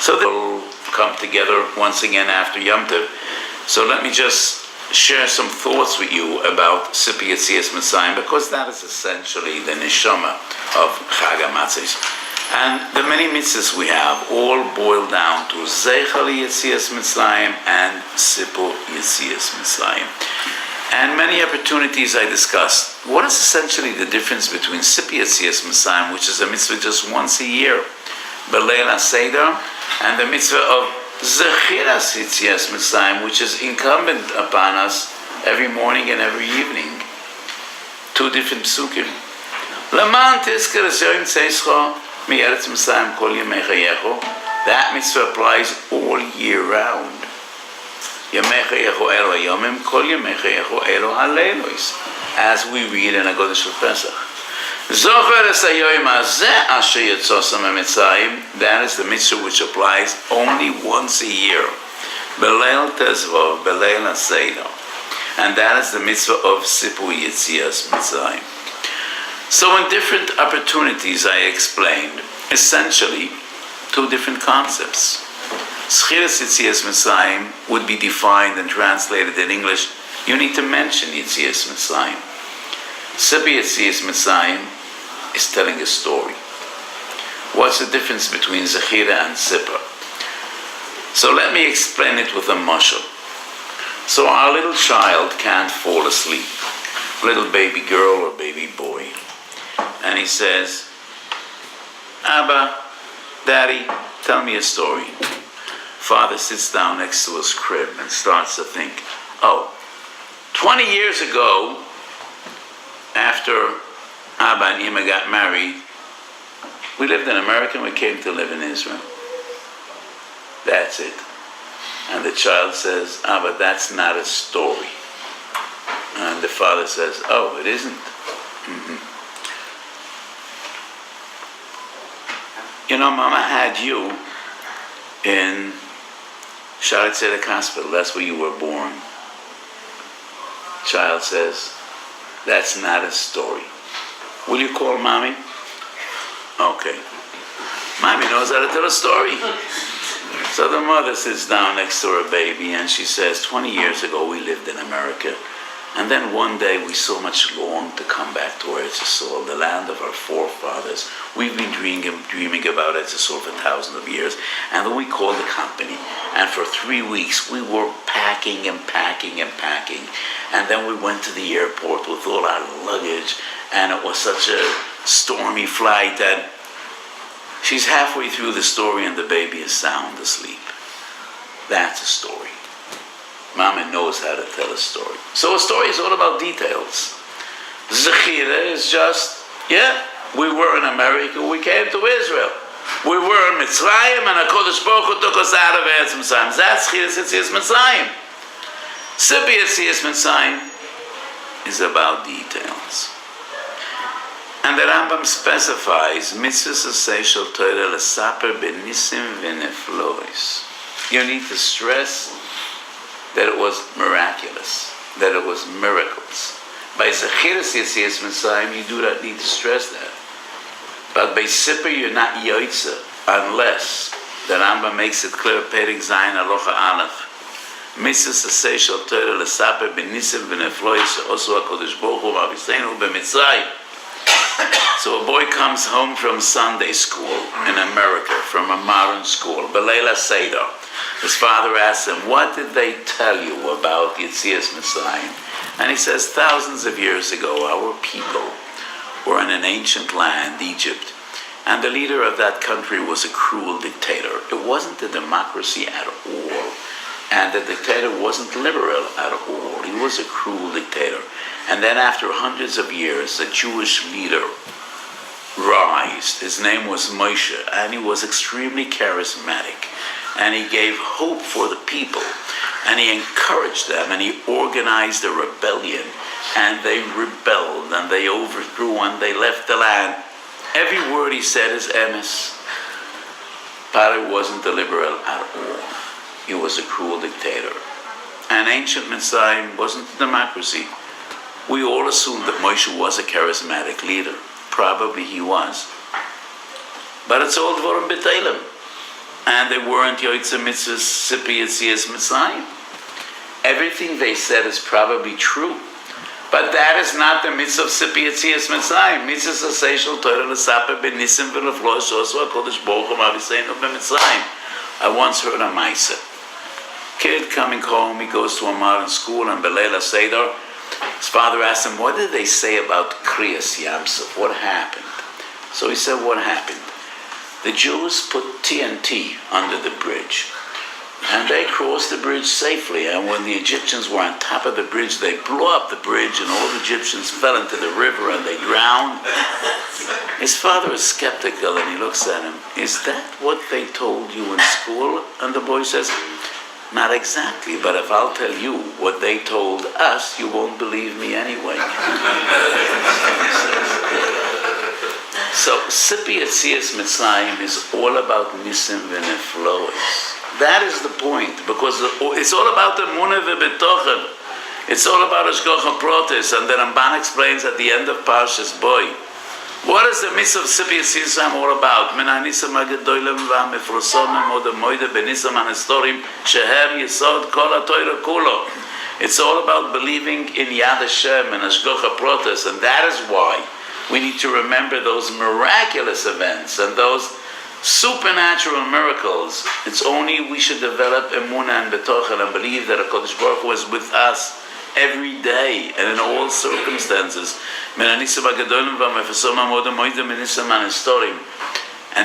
So they'll come together once again after Yom Tov. So let me just share some thoughts with you about Sipi Yetzias Mitzrayim, because that is essentially the neshama of Chag HaMatzos. And the many mitzvahs we have all boil down to Zeichel Yetzias Mitzrayim and Sipu Yetzias Mitzrayim. And many opportunities I discussed. What is essentially the difference between Sipi Yetzias Mitzrayim, which is a mitzvah just once a year, B'leil seder, and the mitzvah of Zechiras Yetzias Mitzrayim, which is incumbent upon us every morning and every evening? Two different psukim. Leman tizker es yoyim tzeischo mi'eretz Mitzrayim kol yemei chayecho. That mitzvah applies all year round. Yemei chayecho elo yomim kol yemei chayecho elo haleilos, as we read in Haggadah Shel Pesach. Zocher es hayoyim hazeh asher yitzosam hamitzrayim. That is the mitzvah which applies only once a year. Beleil tezvov, beleil seder. And that is the mitzvah of Sipu Yetzias Mitzrayim. So in different opportunities I explained, essentially, two different concepts. Zechiras Yetzias Mitzrayim would be defined and translated in English. You need to mention Yetzias Mitzrayim. Sipi Yetzias Mitzrayim is telling a story. What's the difference between Zechira and Sippa? So let me explain it with a mashal. So our little child can't fall asleep, little baby girl or baby boy, and he says, Abba, Daddy, tell me a story. Father sits down next to his crib and starts to think, 20 years ago, after Abba and Ima got married, we lived in America and we came to live in Israel. That's it. And the child says, Abba, that's not a story. And the father says, oh, it isn't. Mm-hmm. You know, Mama had you in שערי Hospital. That's where you were born. Child says, that's not a story. Will you call Mommy? Okay. Mommy knows how to tell a story. So the mother sits down next to her baby and she says, 20 years ago we lived in America, and then one day we so much longed to come back to Eretz Yisrael, the land of our forefathers. We've been dreaming about Eretz Yisrael for thousands of years, and then we called the company, and for 3 weeks we were packing and packing and packing, and then we went to the airport with all our luggage, and it was such a stormy flight that she's halfway through the story and the baby is sound asleep. That's a story. Mama knows how to tell a story. So a story is all about details. Zechira is just, we were in America, we came to Israel. We were in Mitzrayim and HaKadosh Baruch Hu took us out of Eretz Mitzrayim. That's Zechiras Yetzias Mitzrayim. Sipi Yetzias Mitzrayim is about details. And the Rambam specifies, mitzvahs aseh shel Torah lesaper benisim v'neflois. You need to stress that it was miraculous, that it was miracles. By Zechiras Yetzias Mitzrayim, you do not need to stress that. But by Sipper, you're not yoitza, unless the Rambam makes it clear, Perek Zayin Aloha Aleph. Mitzvahs aseh shel Torah lesaper benisim v'neflois also HaKadosh Baruch Hu Aviseinu b'Mitzrayim. So a boy comes home from Sunday school in America, from a modern school, Beleil Seder. His father asks him, what did they tell you about Yetzias Mitzrayim? And he says, thousands of years ago, our people were in an ancient land, Egypt, and the leader of that country was a cruel dictator. It wasn't a democracy at all, and the dictator wasn't liberal at all. He was a cruel dictator. And then after hundreds of years, a Jewish leader rised. His name was Moshe, and he was extremely charismatic. And he gave hope for the people, and he encouraged them, and he organized a rebellion, and they rebelled, and they overthrew, and they left the land. Every word he said is emes. Paro wasn't a liberal at all. He was a cruel dictator. And ancient Mitzrayim wasn't a democracy. We all assumed that Moshe was a charismatic leader. Probably he was. But it's all dvorim b'teilim. and they weren't Yotzei Mitzvah Sipi Yetzias Mitzrayim. Everything they said is probably true. But that is not the mitzvah of Sipi Yetzias Mitzrayim. Mitzvah Seshel Torah L'Saper B'Nisim V'Leflo Shosu HaKodesh Baruch Hu Ma'aviseinu B'Mitzrayim. I once heard a Maisa. Kid coming home, he goes to a modern school, and Belela Seder, his father asked him, what did they say about Kriyas Yamsuf? What happened? So he said, what happened? The Jews put TNT under the bridge, and they crossed the bridge safely, and when the Egyptians were on top of the bridge, they blew up the bridge, and all the Egyptians fell into the river, and they drowned. His father is skeptical, and he looks at him, is that what they told you in school? And the boy says, not exactly, but if I'll tell you what they told us, you won't believe me anyway. So, Sipi Yetzias Mitzrayim is all about Nisim v'Neflois. That is the point, because it's all about the Emunah v'Betochen. It's all about Hashgacha Protis, and the Ramban explains at the end of Parshas Boy. What is the mitzvah of Sipi Yetzias Mitzrayim all about? Min ha'nisam ha'gedolim v'ha'mefrosonim od ha'moide b'nisam ha'nestorim shehem yesod kol ha'toira kulo. It's all about believing in Yad Hashem and Hashgacha Protis, and that is why we need to remember those miraculous events and those supernatural miracles. It's only we should develop emunah and betochen and believe that HaKadosh Baruch Hu is with us every day and in all circumstances. And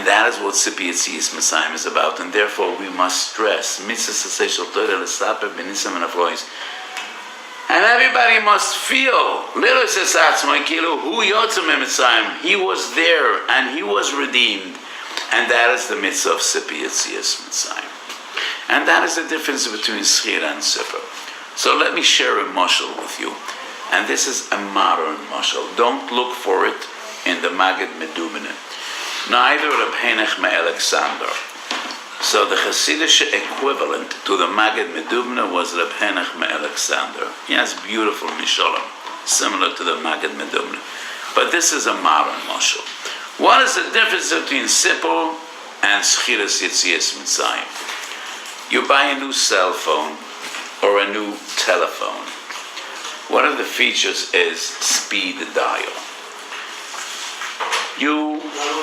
that is what Sipi Yetzias Mitzrayim is about, and therefore we must stress and everybody must feel, he was there and he was redeemed. And that is the mitzvah of Sipi Yetzias Mitzrayim. And that is the difference between Schira and Sipur. So let me share a mashal with you. And this is a modern mashal. Don't look for it in the Maggid Medumene. Neither Reb Henoch Alexander. So the Hasidic equivalent to the Maggid Medumene was Reb Henoch Alexander. He has beautiful mishalim, similar to the Maggid Medumene. But this is a modern mashal. What is the difference between Sipur and Schiras Yetzias Mitzrayim? You buy a new cell phone or a new telephone. One of the features is speed dial. You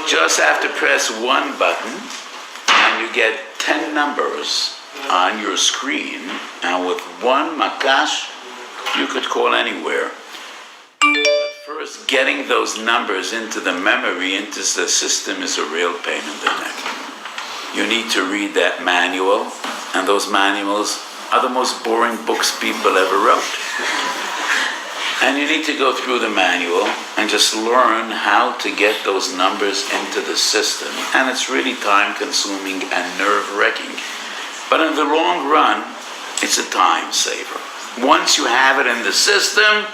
just have to press one button and you get 10 numbers on your screen, and with one makash you could call anywhere. First, getting those numbers into the memory, into the system, is a real pain in the neck. You need to read that manual, and those manuals are the most boring books people ever wrote. And you need to go through the manual and just learn how to get those numbers into the system. And it's really time-consuming and nerve-wracking. But in the long run, it's a time saver. Once you have it in the system,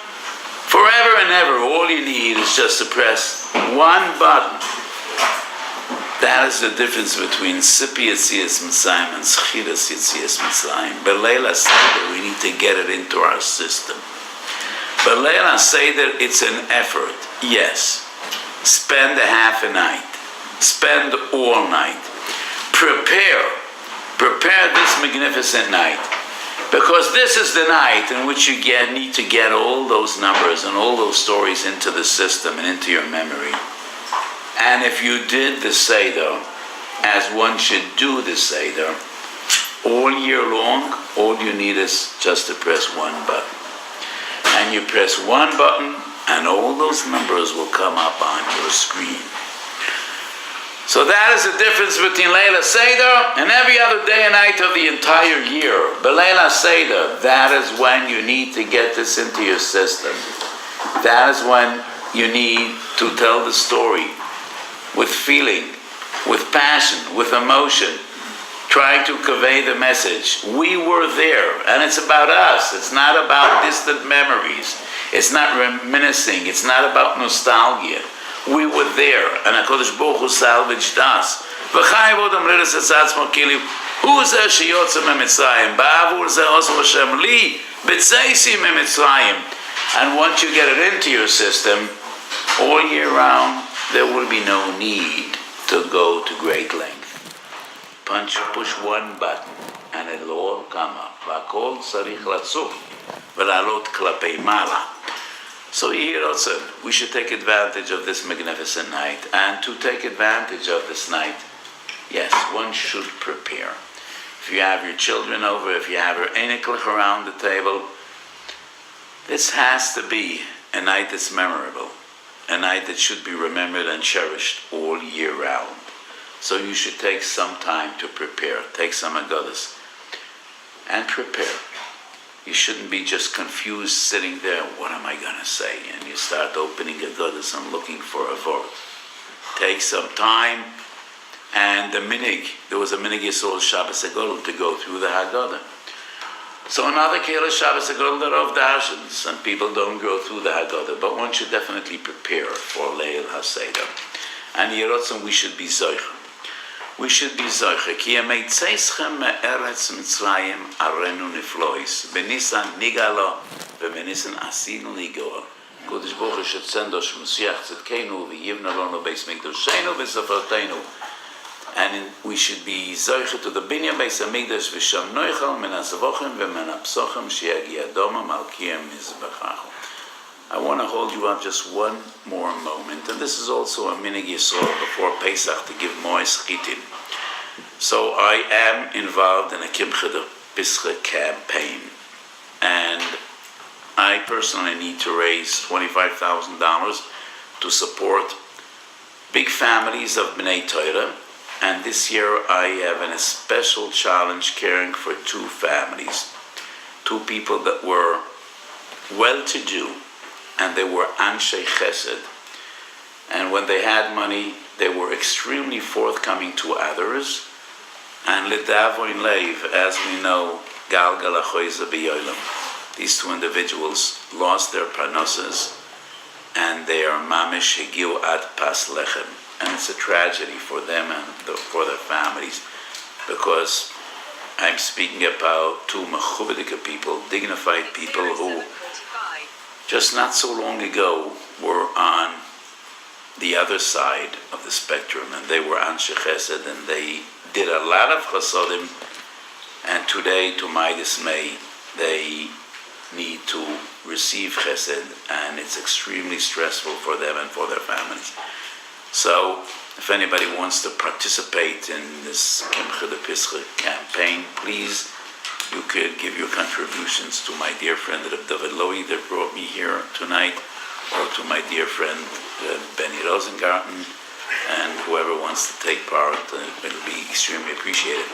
forever and ever, all you need is just to press one button. That is the difference between Sipi Yetzias Mitzrayim and Schiras Yetzias Mitzrayim. B'leila Seder, we need to get it into our system. B'leila Seder, it's an effort. Yes. Spend a half a night. Spend all night. Prepare this magnificent night. Because this is the night in which you need to get all those numbers and all those stories into the system and into your memory. And if you did the Seder, as one should do the Seder, all year long, all you need is just to press one button. And you press one button, and all those numbers will come up on your screen. So that is the difference between Leila Seder and every other day and night of the entire year. But Leila Seder, that is when you need to get this into your system. That is when you need to tell the story with feeling, with passion, with emotion, trying to convey the message. We were there, and it's about us. It's not about distant memories. It's not reminiscing. It's not about nostalgia. We were there, and HaKadosh Baruch Hu salvaged us. Who is that sheyotze meMitzrayim? Ba'avur zeh osu Hashem li b'tzeisi meMitzrayim. And once you get it into your system, all year round, there will be no need to go to great length. push one button, and it'll all come up. והכל צריך לצוף ולעלות כלפי מעלה. So we should take advantage of this magnificent night. And to take advantage of this night, yes, one should prepare. If you have your children over, if you have your eniklich around the table, this has to be a night that's memorable, a night that should be remembered and cherished all year round. So you should take some time to prepare, take some agadas, and prepare. You shouldn't be just confused sitting there, what am I going to say? And you start opening agadas and looking for a word. Take some time. And there was a minig Yisrael Shabbos Agol to go through the Haggadah. So another Kehillah Shabbos Agol that of Darshans, and people don't go through the Haggadah, but one should definitely prepare for Leil HaSeder. And Yerotzim, we should be Zoicha. We should be Zoicha. Ki yameitzeichem me'eretz Mitzrayim arenu niflois. Benisan nigalo, v'benisan asinu nigoa. Kodesh Baruch Hu shetzendosh Mashiach tzedkeinu, v'yivna lono beis mikdoshenu, v'safarteinu. And we should be zoicha to the binyan beis hamikdash v'sham noichal min hazavochem v'min hapsochim she'yagi adoma malkiyem mizbechachu. I want to hold you up just one more moment, and this is also a minig Yisrael before Pesach to give mois chitin. So I am involved in a Kimcha Pischa campaign, and I personally need to raise $25,000 to support big families of Bnei Torah. And this year I have a special challenge caring for two families, two people that were well-to-do, and they were Anshe Chesed. And when they had money, they were extremely forthcoming to others. And L'Davoin Leiv, as we know, Galgal Achoyze B'Yolam. These two individuals lost their parnasses, and they are mamish Higiu Ad Pas Lechem. And it's a tragedy for them and for their families, because I'm speaking about two mechubedika people, dignified people who just not so long ago were on the other side of the spectrum, and they were Anshe Chesed, and they did a lot of chasodim, and today, to my dismay, they need to receive chesed, and it's extremely stressful for them and for their families. So, if anybody wants to participate in this Kimcha de Pischa campaign, please, you could give your contributions to my dear friend David Lowy that brought me here tonight, or to my dear friend Benny Rosengarten, and whoever wants to take part, it'll be extremely appreciated.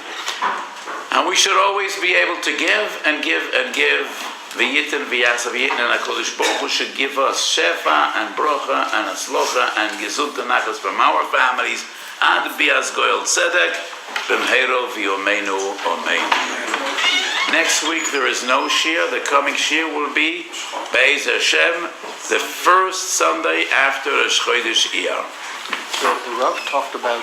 And we should always be able to give and give and give. V'yitin v'yasa v'yitin, and HaKadosh Baruch Hu should give us shefa and brocha and atzlocha and gezut and nachas from our families, ad bias goyel tzedek b'mheiro v'yomeinu omeinu. Next week there is no shir. The coming shir will be Be'ez Hashem, the first Sunday after Rosh Chodesh Iyar. So the Rav talked about